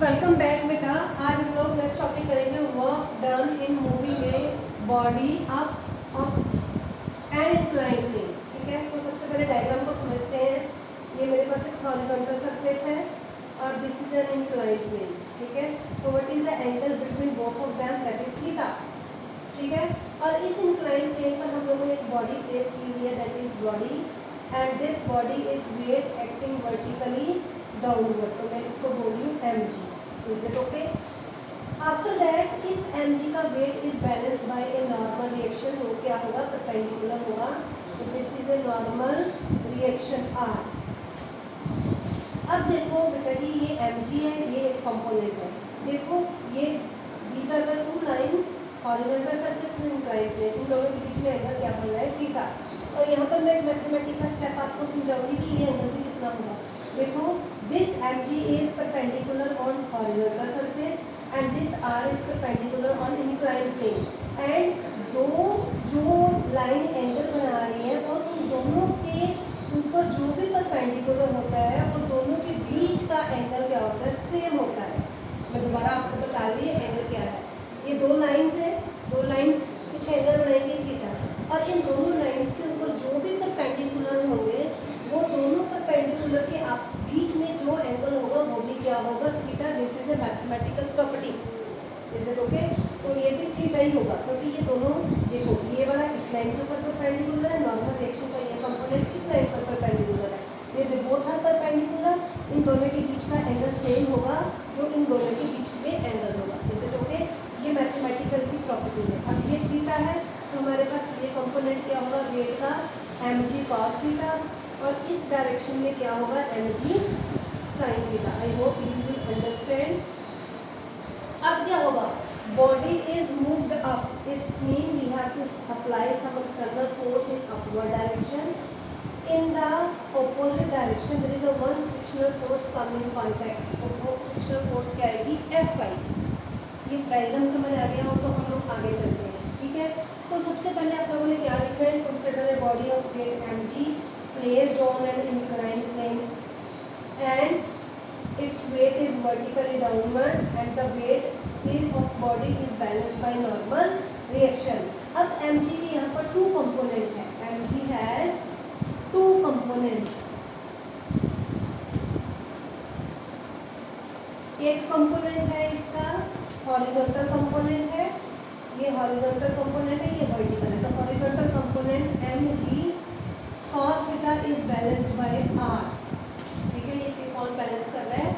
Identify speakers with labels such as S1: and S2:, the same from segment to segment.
S1: Welcome back बेटा। आज हम लोग नेक्स्ट टॉपिक करेंगे work done in moving a body up and incline plane. ठीक है, तो सबसे पहले डायग्राम को समझते हैं। ये मेरे पास एक हॉरिजॉन्टल सरफेस है और this is an incline plane. ठीक है, तो what is the angle between both of them, that is theta. ठीक है, और इस इंक्लाइन प्लेन पर हम लोगों ने एक बॉडी प्लेस की हुई है, that is body, and this body is weight acting vertically downward. तो मैं इसको बोल रही हूँ mg। Is it okay? After that इस mg का weight is balanced by a normal reaction. वो क्या होगा? परपेंडिकुलर होगा। तो this is a normal reaction r। अब देखो बेटा जी, ये mg है, ये एक कंपोनेंट है। देखो ये these are the two lines, horizontal surface and inclined plane. इन दोनों के बीच में एंगल क्या बन रहा है? थीटा। और यहाँ पर मैं एक मैथमेटिकल स्टेप आपको समझाऊंगी कि ये एंगल भी कितना होगा। देखो, this mg is perpendicular on horizontal surface and this r is perpendicular on inclined plane, and दो जो लाइन एंगल बना रही है और उन दोनों के ऊपर जो भी परपेंडिकुलर होता है वो दोनों के बीच का एंगल क्या होता है? सेम होता है। मैं दोबारा आपको बता रही हूँ एंगल क्या है। ये दो लाइंस है, दो लाइंस कुछ एंगल बनाएंगे थीटा, और इन दोनों लाइंस के ऊपर जो भी परपेंडिकुलर होंगे वो दोनों परपेंडिकुलर के आप बीच में जो एंगल होगा वो भी क्या होगा? Theta. This is A mathematical property. Is it okay? तो ये भी थीटा ही होगा, क्योंकि ये दोनों, देखो ये वाला इस लाइन के ऊपर परपेंडिकुलर है, नॉर्मल रिएक्शन का ये कंपोनेंट इस लाइन पर परपेंडिकुलर है। ये बोथ आर परपेंडिकुलर, इन दोनों के बीच का एंगल सेम होगा जो इन दोनों के बीच में एंगल होगा। Is it okay? ये मैथमेटिकल की प्रॉपर्टी है। अब ये थीटा है तो हमारे पास ये कंपोनेंट क्या होगा? वेट का mg cos थीटा, और इस डायरेक्शन में क्या होगा? mg sin theta. I hope you will understand. अब क्या होगा? Body is moved up, is mean we have to apply some external force in upward direction. In the opposite direction there is a one frictional force come in contact. तो वो frictional force क्या आएगी? Fy। ये diagram समझ आ गया हो तो हम लोग आगे चलते हैं। ठीक है, तो सबसे पहले आप लोगों ने क्या लिखना है? Consider a body of weight mg placed on an inclined plane and its weight is vertically downward and the weight of body is balanced by normal reaction. अब mg के यहाँ पर टू कंपोनेंट है। mg has two components. एक component है इसका horizontal component है, ये हॉरिजॉन्टल कंपोनेंट है, ये वर्टिकल है। तो horizontal component mg cos theta is balanced bye r। ठीक है, ये कौन बैलेंस कर रहा है?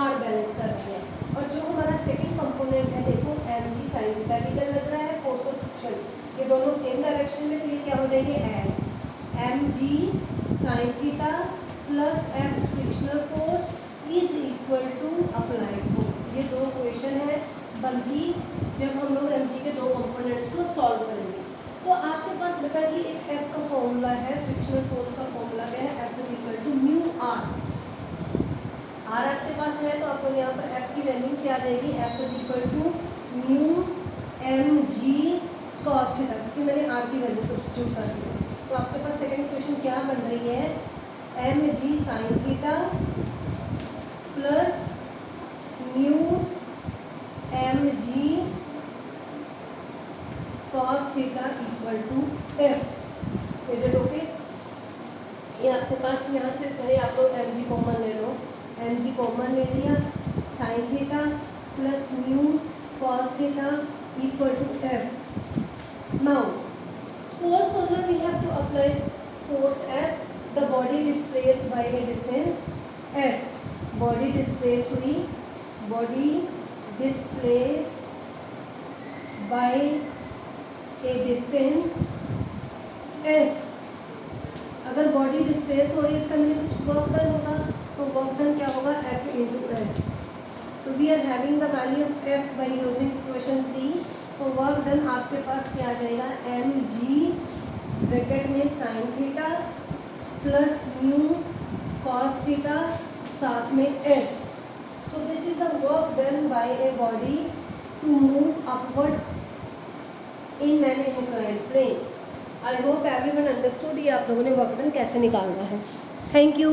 S1: r बैलेंस कर रहा है। और जो हमारा सेकंड कंपोनेंट है, देखो mg sin थीटा भी क्या लग रहा है? Force of friction. ये दोनों सेम डायरेक्शन में, तो ये क्या हो जाएंगे? And mg sin theta plus f frictional force is equal to applied force. ये दो इक्वेशन है बनती जब हम लोग mg के दो कंपोनेंट्स को सॉल्व करेंगे। तो आपके पास बेटा जी एक f का फॉर्मूला है, फ्रिक्शनल फोर्स का फॉर्मूला क्या है? F is equal to mu r। r आपके पास है तो आपको यहाँ पर f की वैल्यू क्या देगी? F is equal to mu mg cos theta, क्योंकि मैंने r की वैल्यू सब्स्टिट्यूट कर दी। तो आपके पास सेकंड इक्वेशन क्या बन रही है? mg sin theta plus mu mg cos theta equal to f। Is it okay? ये आपके पास यहाँ से चाहे आप लोग mg कॉमन ले लो, mg कॉमन ले लिया, sin theta plus mu cos theta equal to f। Now suppose formula we have to apply force F, the body displaced by a distance s। Body displace हुई, body displace by a distance s। अगर body displace हो रही है इसका मतलब कुछ work done होगा, तो वर्क डन क्या होगा? F into s। तो we are having the value of F by using equation 3। तो वर्क डन आपके पास क्या आ जाएगा? mg ब्रैकेट में sin theta plus mu cos theta साथ में s। So this is the work done by a body to move upward in an inclined plane. I hope everyone understood ये आप लोगों ने वर्क डन कैसे निकालना है। Thank you.